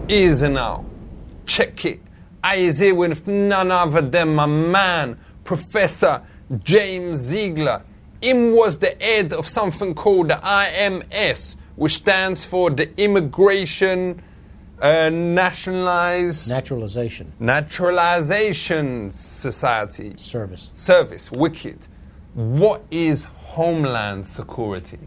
Easy now. Check it. I is here with none other than my man, Professor James Ziegler. Him was the head of something called the IMS, which stands for the Immigration Naturalization Society. Service. Wicked. What is Homeland Security?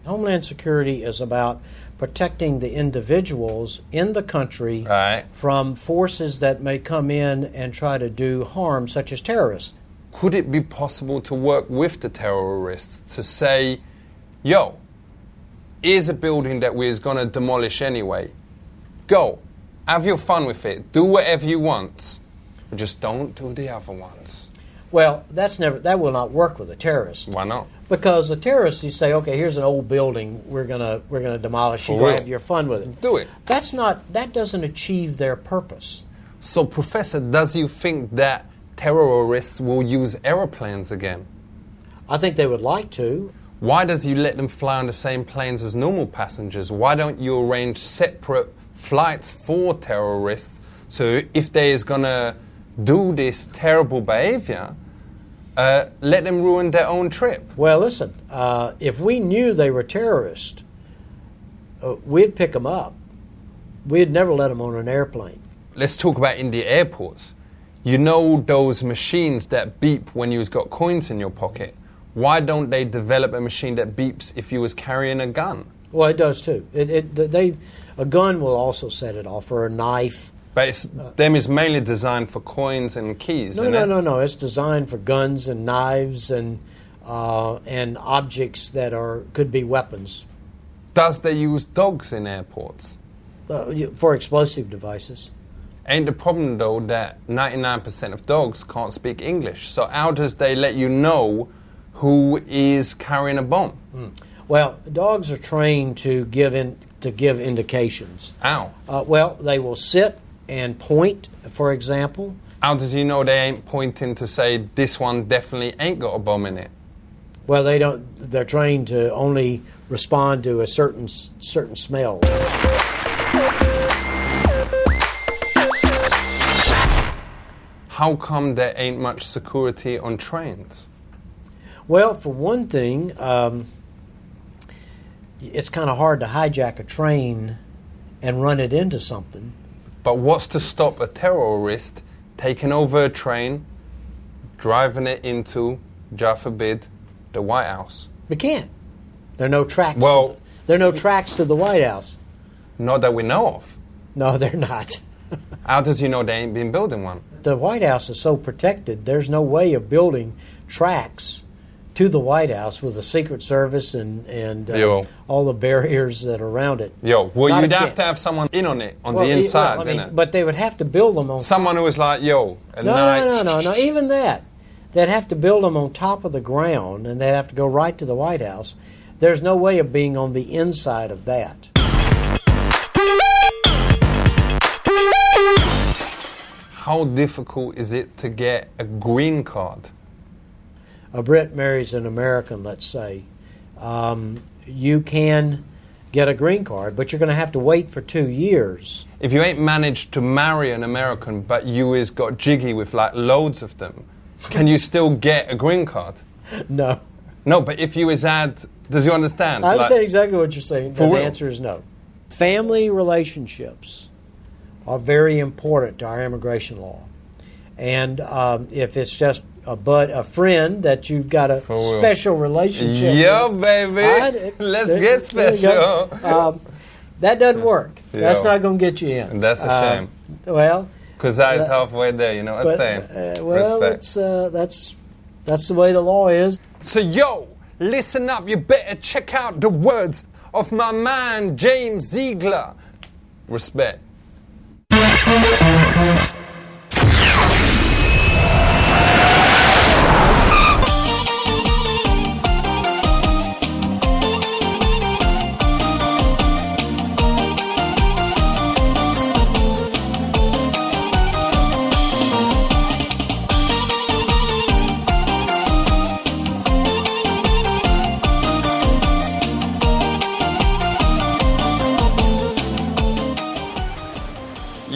Homeland Security is about protecting the individuals in the country from forces that may come in and try to do harm, such as terrorists. Could it be possible to work with the terrorists to say, yo, here's a building that we're going to demolish anyway. Go. Have your fun with it. Do whatever you want. But just don't do the other ones. Well, that will not work with a terrorist. Why not? Because the terrorists, you say, okay, here's an old building, we're gonna demolish. You have your fun with it. Do it. That doesn't achieve their purpose. So, Professor, does you think that terrorists will use aeroplanes again? I think they would like to. Why does you let them fly on the same planes as normal passengers? Why don't you arrange separate flights for terrorists so if they is gonna do this terrible behavior, let them ruin their own trip? Well, listen, if we knew they were terrorists, we'd pick them up. We'd never let them on an airplane. Let's talk about in the airports. You know those machines that beep when you've got coins in your pocket? Why don't they develop a machine that beeps if you was carrying a gun? Well, it does too. A gun will also set it off, or a knife. But them is mainly designed for coins and keys, isn't it? No. It's designed for guns and knives and objects that could be weapons. Does they use dogs in airports? For explosive devices. Ain't the problem, though, that 99% of dogs can't speak English? So how does they let you know who is carrying a bomb? Well, dogs are trained to give indications. How? Well, they will sit and point, for example. How does he know they ain't pointing to say this one definitely ain't got a bomb in it? Well, they don't. They're trained to only respond to a certain smell. How come there ain't much security on trains? Well, for one thing, it's kind of hard to hijack a train and run it into something. But what's to stop a terrorist taking over a train, driving it into, God forbid, the White House? They can't. There are no tracks. Well, there are no tracks to the White House. Not that we know of. No, they're not. How does you know they ain't been building one? The White House is so protected, there's no way of building tracks to the White House with the Secret Service and all the barriers that are around it. You'd have to have someone in on it, on the inside, innit? But they would have to build them on... Someone who was like, No, even that. They'd have to build them on top of the ground, and they'd have to go right to the White House. There's no way of being on the inside of that. How difficult is it to get a green card? A Brit marries an American, let's say. You can get a green card, but you're going to have to wait for 2 years. If you ain't managed to marry an American, but you is got jiggy with like loads of them, can you still get a green card? No. No, but if you is does you understand? I understand exactly what you're saying. The real? answer is no. Family relationships are very important to our immigration law. And if it's just a friend that you've got a special relationship with, baby. Let's get special. That doesn't work. That's not going to get you in. And that's a shame. Well, because I is halfway there, you know what I'm saying? That's the way the law is. So, listen up. You better check out the words of my man, James Ziegler. Respect.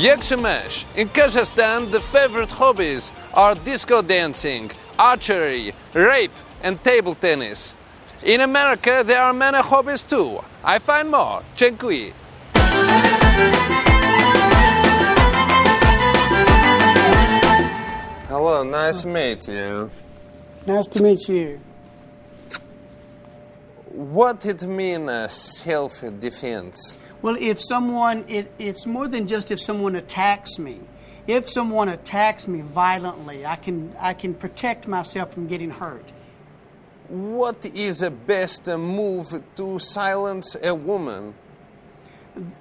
Yakshamash. In Kazakhstan, the favorite hobbies are disco dancing, archery, rape, and table tennis. In America, there are many hobbies too. I find more. Dziękuję. Hello, nice to meet you. Nice to meet you. What it mean self-defense? Well, if someone, it's more than just if someone attacks me. If someone attacks me violently, I can protect myself from getting hurt. What is the best move to silence a woman?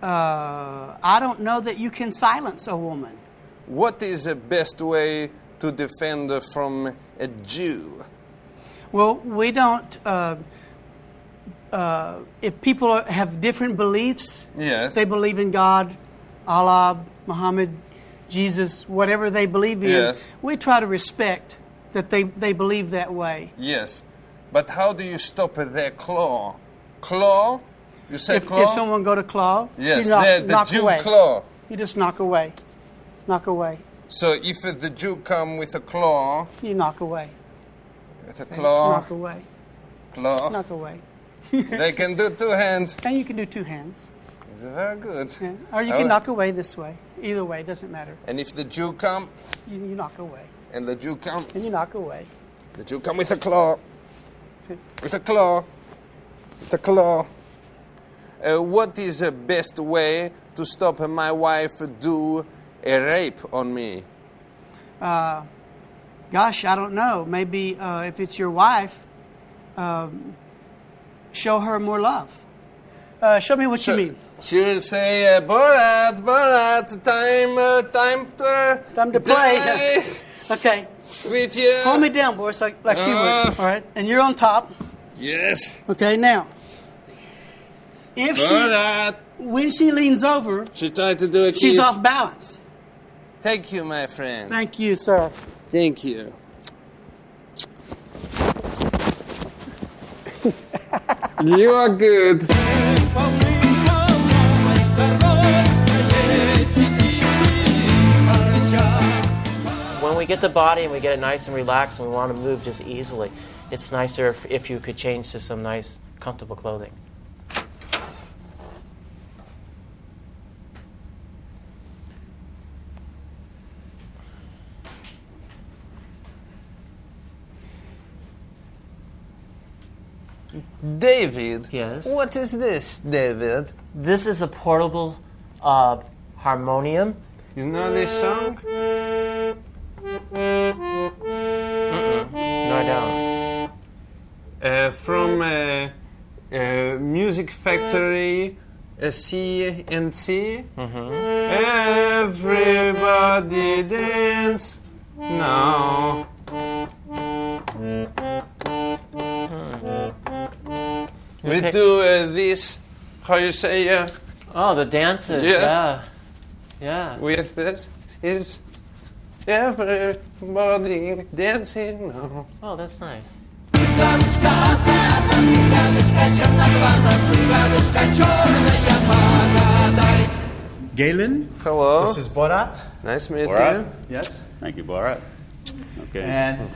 I don't know that you can silence a woman. What is the best way to defend from a Jew? Well, we don't. If people have different beliefs, Yes. they believe in God, Allah, Muhammad, Jesus, whatever they believe in, Yes. we try to respect that they believe that way. Yes. But how do you stop their claw? Claw? You say If claw? someone go to claw, Yes, you knock, the knock Jew away. claw. You just knock away. Knock away. So if the Jew come with a claw, You knock away. with a claw, Knock away. claw, Knock away. they can do two hands. And you can do two hands. It's very good. Yeah. Or you can knock away this way. Either way, it doesn't matter. And if the Jew come, You knock away. and the Jew come, And you knock away. the Jew come with a claw, with a claw, with a claw. What is the best way to stop my wife do a rape on me? Gosh, I don't know. Maybe if it's your wife, show her more love. Show me what you mean. She'll say, Borat, Borat, time Time to play. die Okay. with you. Hold me down, boys, like she would. All right. And you're on top. Yes. Okay, now. If Borat. when she leans over, She tried to do a she's kiss. off balance. Thank you, my friend. Thank you, sir. Thank you. You are good. When we get the body and we get it nice and relaxed and we want to move just easily, it's nicer if you could change to some nice, comfortable clothing. David. Yes? What is this, David? This is a portable harmonium. You know this song? No, I don't. From Music Factory, CNC. Everybody dance now. We Okay. do this, how you say, Oh, the dances. Yes. Yeah. Yeah. with this is everybody dancing now. Oh, that's nice. Galen, Hello. this is Borat. Nice to meet Borat? you. Yes. Thank you, Borat. Okay. And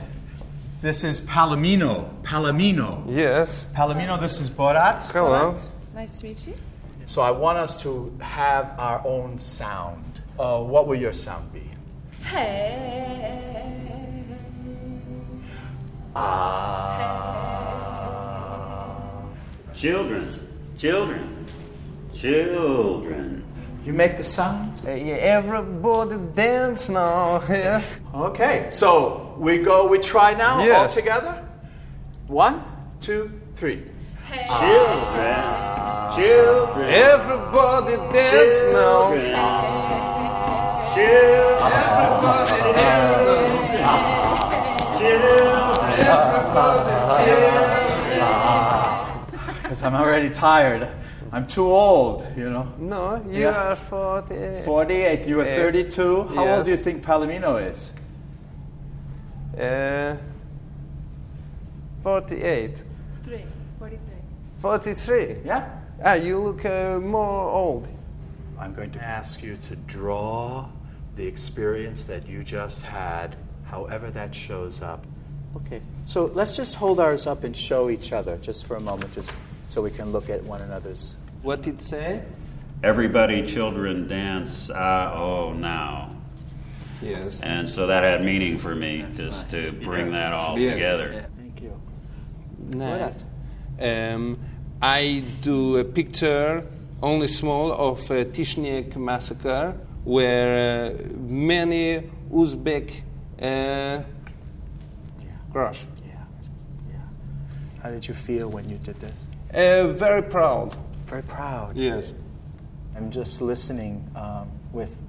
this is Palomino. Palomino. Yes. Palomino, this is Borat. Hello. Nice to meet you. So I want us to have our own sound. What will your sound be? Children, children, children. You make the sound? Everybody dance now. Yes. Okay. So we try now Yes. all together? 1, 2, 3. Children, children, Everybody dance now. children, Everybody dance now. Because I'm already tired. I'm too old, you know. No, you Yeah. are 40. 48, you are 32. How Yes. old do you think Palomino is? 48. 43. 43. Yeah? Ah, you look more old. I'm going to ask you to draw the experience that you just had, however that shows up. Okay, so let's just hold ours up and show each other just for a moment, just so we can look at one another's. What did it say? Everybody, children, dance, oh, now. Yes. And so that had meaning for me, just to bring that all together. Thank you. Nice. I do a picture, only small, of Tishnek massacre, where many Uzbek crush. Yeah. How did you feel when you did this? Very proud. Very proud. Yes. I'm just listening with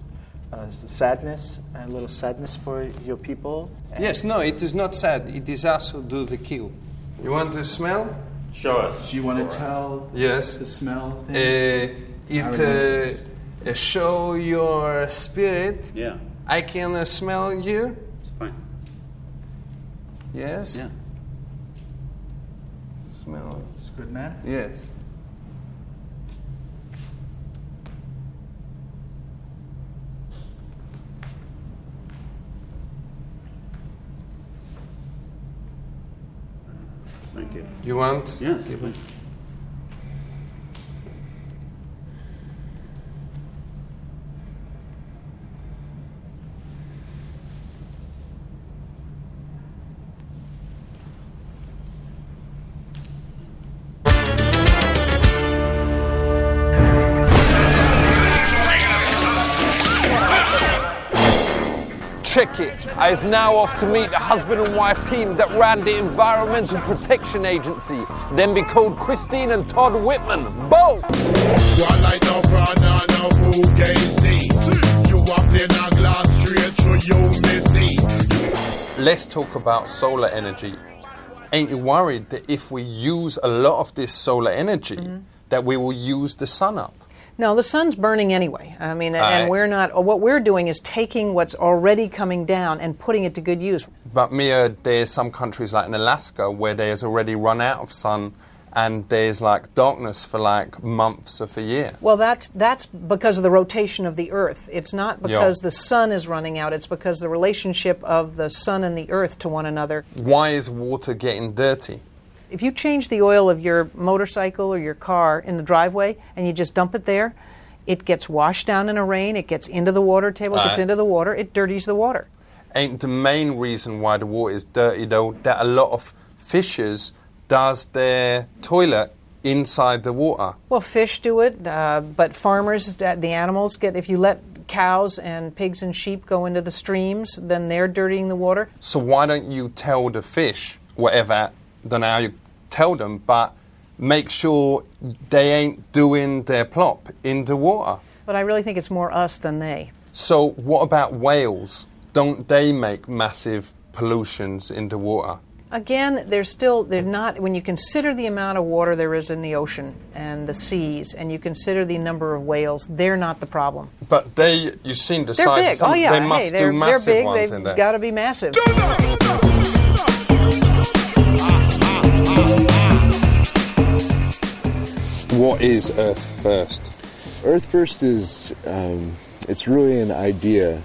sadness, a little sadness for your people. Yes, no, it is not sad. It is us who do the kill. You want to smell? Show us. Do you want to tell Yes. the smell thing? It show your spirit. Yeah, I can smell you. it's fine. Yes. Yeah. Smell. It's good, man. Yes. Thank you. You want? Yes, please. Check it. I is now off to meet the husband and wife team that ran the Environmental Protection Agency. Them be called Christine and Todd Whitman. Both! Let's talk about solar energy. Ain't you worried that if we use a lot of this solar energy, that we will use the sun up? No, the sun's burning anyway. I mean, and we're not. What we're doing is taking what's already coming down and putting it to good use. But Mia, there's some countries like in Alaska where there's already run out of sun, and there's like darkness for like months of a year. Well, that's because of the rotation of the Earth. It's not because the sun is running out. It's because the relationship of the sun and the Earth to one another. Why is water getting dirty? If you change the oil of your motorcycle or your car in the driveway and you just dump it there, it gets washed down in a rain, it gets into the water table, it gets into the water, it dirties the water. Ain't the main reason why the water is dirty, though, that a lot of fishers does their toilet inside the water? Well, fish do it, but farmers, the animals get, if you let cows and pigs and sheep go into the streams, then they're dirtying the water. So why don't you tell the fish, whatever, don't know how you tell them, but make sure they ain't doing their plop in the water? But I really think it's more us than they. So what about whales? Don't they make massive pollutions in the water? Again, they're not, when you consider the amount of water there is in the ocean and the seas, and you consider the number of whales, they're not the problem. But you've seen the They're size. big. Oh, yeah. They must do massive they're big. ones in They've there. got to be massive. What is Earth First? Earth First is, it's really an idea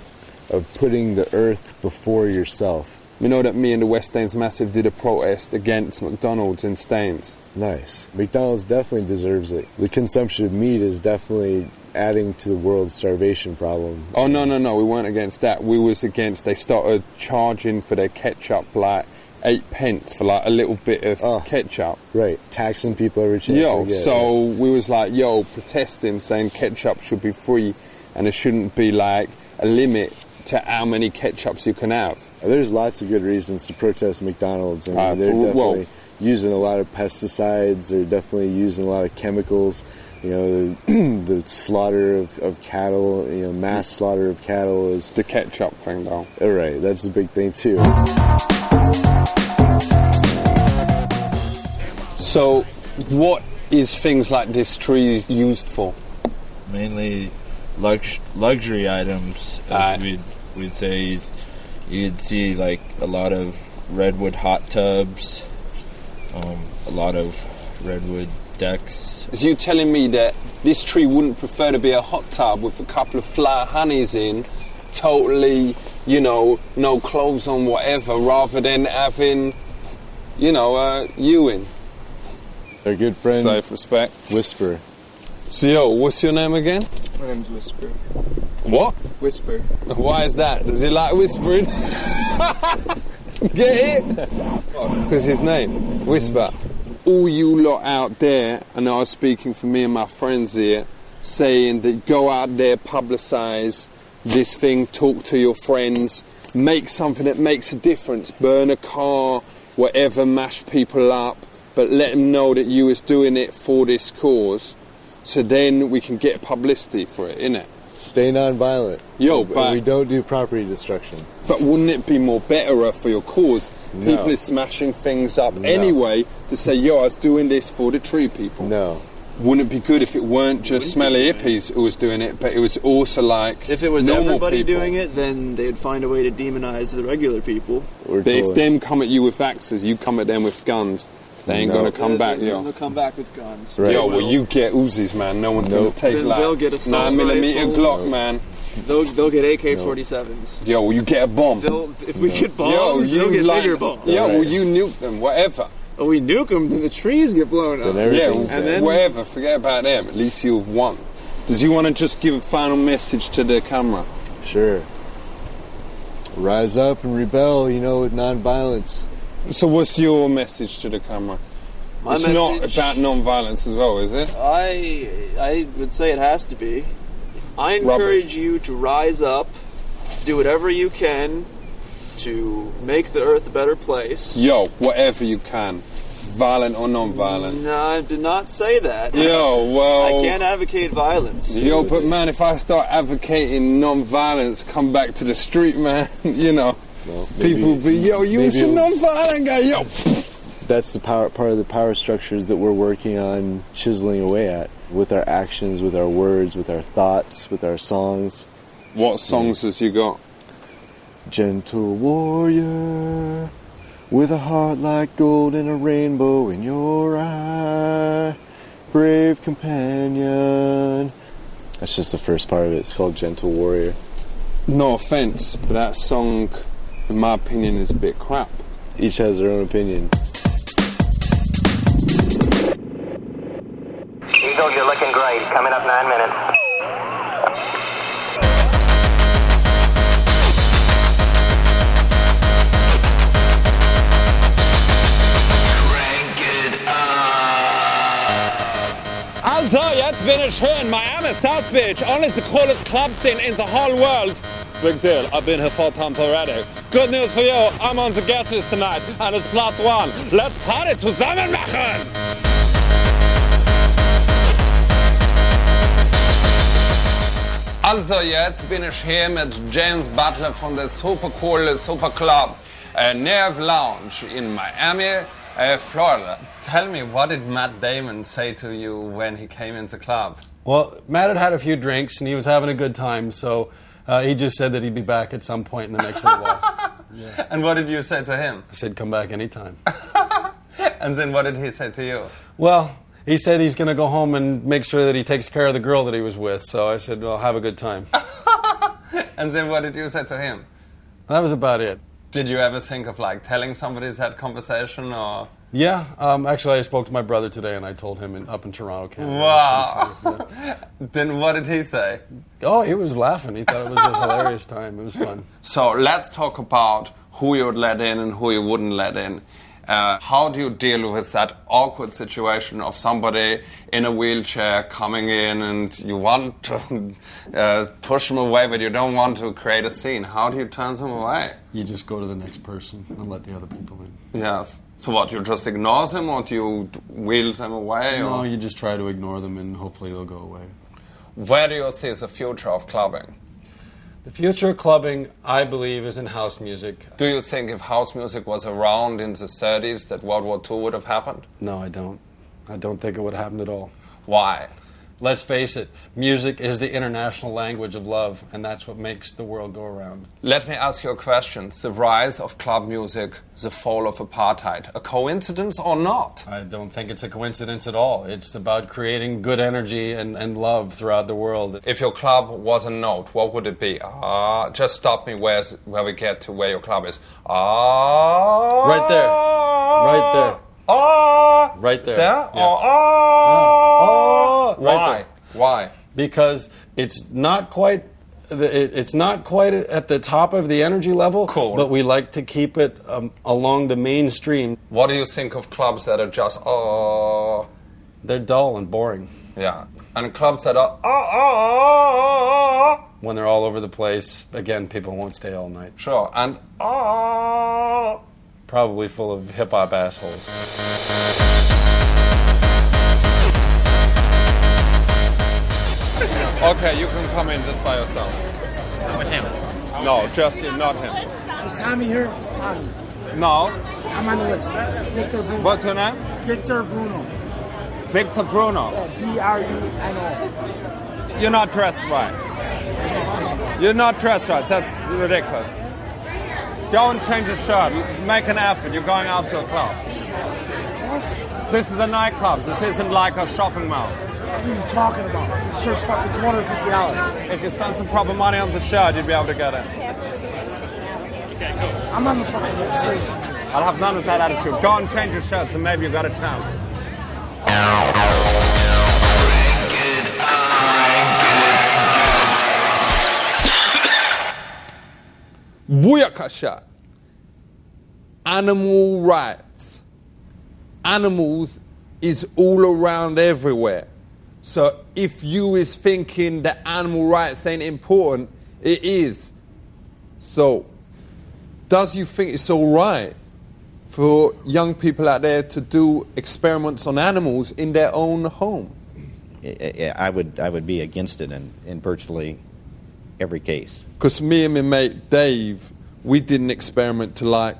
of putting the earth before yourself. You know that me and the West Staines Massive did a protest against McDonald's in Staines. Nice. McDonald's definitely deserves it. The consumption of meat is definitely adding to the world's starvation problem. Oh, no, we weren't against that. We was against, they started charging for their ketchup like 8 pence for like a little bit of ketchup. Right, taxing people every chance they get. So we was like, protesting, saying ketchup should be free and there shouldn't be like a limit to how many ketchups you can have. There's lots of good reasons to protest McDonald's. I mean, they're definitely using a lot of pesticides. They're definitely using a lot of chemicals. You know, the slaughter of cattle, mass slaughter of cattle is... The ketchup thing, though. Right, that's the big thing, too. So, what is things like this tree used for? Mainly luxury items, as we'd say. You'd see like a lot of redwood hot tubs, a lot of redwood decks. Is you telling me that this tree wouldn't prefer to be a hot tub with a couple of flower honeys in, totally, no clothes on, whatever, rather than having, you in? Our good friend, Safe respect. Whisper. So, what's your name again? My name's Whisper. What? Whisper. Why is that? Does he like whispering? Get it? Because his name, Whisper. All you lot out there, and I was speaking for me and my friends here, saying that go out there, publicise this thing, talk to your friends, make something that makes a difference, burn a car, whatever, mash people up, but let them know that you was doing it for this cause, so then we can get publicity for it, innit? Stay non-violent. But we don't do property destruction. But wouldn't it be more better for your cause? No. People are smashing things up anyway to say, I was doing this for the tree people. No. Wouldn't it be good if it weren't just smelly hippies who was doing it, but it was also like if it was normal everybody people doing it, then they'd find a way to demonize the regular people. But if them come at you with axes, you come at them with guns. They ain't gonna come back, They'll come back with guns. Right. Well, you get Uzis, man. No one's gonna take Then like they'll get assault 9mm rifles. Glock, man. They'll get AK-47s. Yo, you get a bomb. If we get bombs, they'll get bigger bombs. You nuke them, whatever. Oh, we nuke them, then the trees get blown up. Whatever. Forget about them. At least you've won. Does you want to just give a final message to the camera? Sure. Rise up and rebel, with non-violence. So what's your message to the camera? It's not about non-violence as well, is it? I would say it has to be. I encourage you to rise up, do whatever you can to make the earth a better place. Whatever you can. Violent or non-violent. No, I did not say that. I can't advocate violence. But man, if I start advocating non-violence, come back to the street, man, Well, people will be, you was a non-violent guy, That's the part of the power structures that we're working on chiseling away at with our actions, with our words, with our thoughts, with our songs. What songs has you got? Gentle warrior, with a heart like gold and a rainbow in your eye, brave companion. That's just the first part of it. It's called Gentle Warrior. No offense, but that song, in my opinion, is a bit crap. Each has their own opinion. Eagle, you're looking great. Coming up 9 minutes. Also, jetzt bin ich hier in Miami, South Beach, only the coolest club scene in the whole world. Big deal, I've been here 4 times already. Good news for you, I'm on the guest list tonight, and it's +1. Let's party zusammen machen! Also, jetzt bin ich hier mit James Butler von der super cool Super Club, Nerve Lounge in Miami, Florida. Tell me, what did Matt Damon say to you when he came into the club? Well, Matt had a few drinks and he was having a good time, so he just said that he'd be back at some point in the next little while. Yeah. And what did you say to him? I said, come back anytime. And then what did he say to you? Well, he said he's going to go home and make sure that he takes care of the girl that he was with, so I said, well, have a good time. And then what did you say to him? That was about it. Did you ever think of telling somebody that conversation or? Yeah, actually I spoke to my brother today and I told him up in Toronto, Canada. Wow. Yeah. Then what did he say? Oh, he was laughing. He thought it was a hilarious time. It was fun. So let's talk about who you would let in and who you wouldn't let in. How do you deal with that awkward situation of somebody in a wheelchair coming in and you want to push them away, but you don't want to create a scene? How do you turn them away? You just go to the next person and let the other people in. Yes. So what, you just ignore them or do you wheel them away? No, or? you just try to ignore them and hopefully they'll go away. Where do you see the future of clubbing? The future of clubbing, I believe, is in house music. Do you think if house music was around in the 30s that World War II would have happened? No, I don't. I don't think it would have happened at all. Why? let's face it, music is the international language of love, and that's what makes the world go around. Let me ask you a question. The rise of club music, the fall of apartheid, a coincidence or not? I don't think it's a coincidence at all. It's about creating good energy and love throughout the world. If your club was a note, what would it be? Just stop me where we get to where your club is. Right there. Right there. Right there. Yeah. Right there. Why? Because it's not quite at the top of the energy level, cool. But we like to keep it along the mainstream. What do you think of clubs that are just They're dull and boring. Yeah. And clubs that are when they're all over the place, again, people won't stay all night. Sure. And probably full of hip-hop assholes. Okay, you can come in just by yourself. With him? No, just him, not him. Is Tommy here? Tommy. No. I'm on the list. Victor Bruno. What's your name? Victor Bruno. Victor Bruno. B-R-U-N-O. You're not dressed right. You're not dressed right. That's ridiculous. Go and change your shirt. Make an effort. You're going out to a club. What? This is a nightclub. This isn't like a shopping mall. What are you talking about? This shirt's fucking $250. If you spend some proper money on the shirt, you'd be able to get it. I'm on the fucking list, seriously. I'll have none of that attitude. Go and change your shirts and maybe you got a chance. Booyakasha. Animal rights. Animals is all around everywhere. So if you is thinking that animal rights ain't important, it is. So does you think it's all right for young people out there to do experiments on animals in their own home? I would be against it in virtually every case. Because me and my mate Dave, we did an experiment to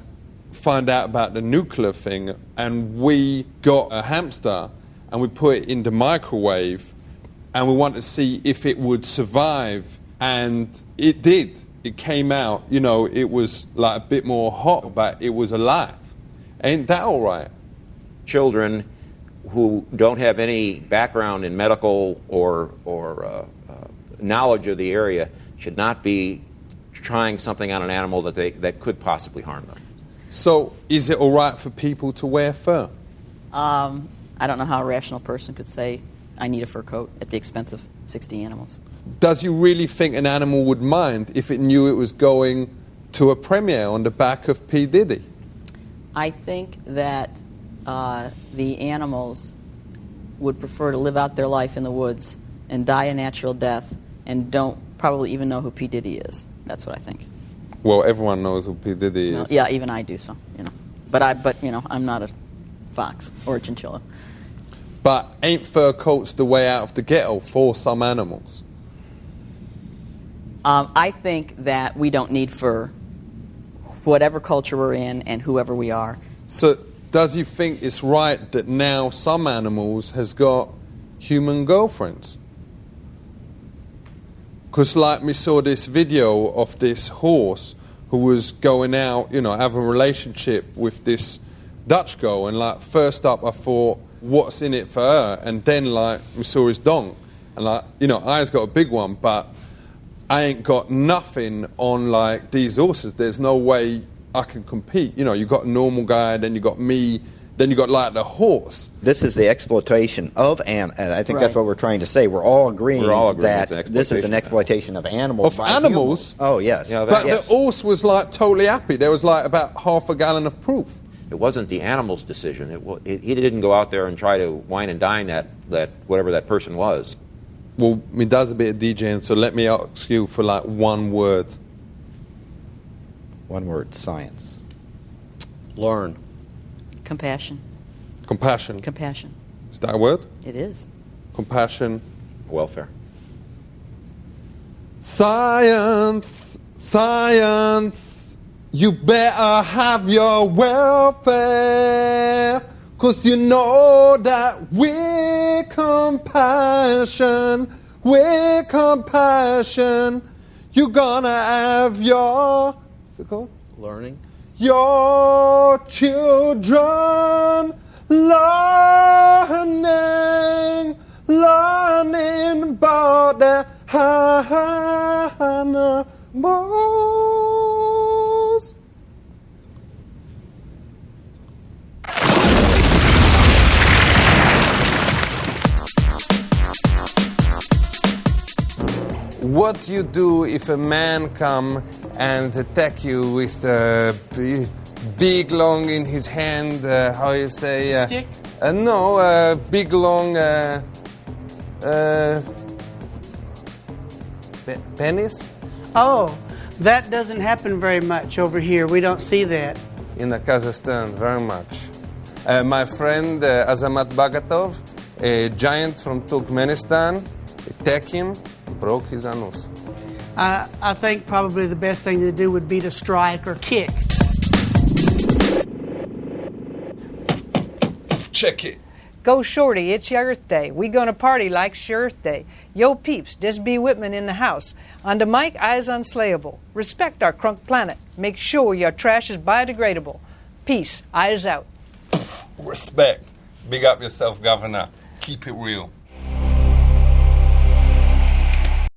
find out about the nuclear thing, and we got a hamster and we put it in the microwave and we wanted to see if it would survive, and it did. It came out, it was like a bit more hot, but it was alive. Ain't that all right? Children who don't have any background in medical or knowledge of the area should not be trying something on an animal that could possibly harm them. So, is it all right for people to wear fur? I don't know how a rational person could say, I need a fur coat at the expense of 60 animals. Does you really think an animal would mind if it knew it was going to a premiere on the back of P. Diddy? I think that the animals would prefer to live out their life in the woods and die a natural death and don't probably even know who P. Diddy is. That's what I think. Well, everyone knows who P. Diddy is. Yeah, even I do, so, But I'm not a fox or a chinchilla. But ain't fur coats the way out of the ghetto for some animals? I think that we don't need fur, whatever culture we're in and whoever we are. So does you think it's right that now some animals has got human girlfriends? Because we saw this video of this horse who was going out, having a relationship with this Dutch girl, and first up I thought, what's in it for her? And then we saw his dong, and I's got a big one, but I ain't got nothing on these horses. There's no way I can compete. You got a normal guy, then you got me, then you got the horse. This is the exploitation of I think that's what we're trying to say. We're all agreeing that this is an exploitation of animals. Of animals? Humans. Oh, yes. But the horse was totally happy. There was about half a gallon of proof. It wasn't the animal's decision. He didn't go out there and try to wine and dine that whatever that person was. Well, me does a bit of DJing, so let me ask you for one word. One word, science. Learn. Compassion. Compassion. Compassion. Is that a word? It is. Compassion. Welfare. Science. Science. You better have your welfare, 'cause you know that we're compassion, with compassion, you're gonna have your, what's it called? Learning. Your children learning about the animals. What do you do if a man come and attack you with a big long in his hand, how you say? Stick? No, big long penis? Oh, that doesn't happen very much over here. We don't see that. In Kazakhstan, very much. My friend Azamat Bagatov, a giant from Turkmenistan, attacked him, broke his anus. I think probably the best thing to do would be to strike or kick. Check it. Go shorty, it's your Earth Day. We gonna party like it's your Earth Day. Yo peeps, this be Whitman in the house. On the mic, eyes unslayable. Respect our crunk planet. Make sure your trash is biodegradable. Peace, eyes out. Respect. Big up yourself, Governor. Keep it real.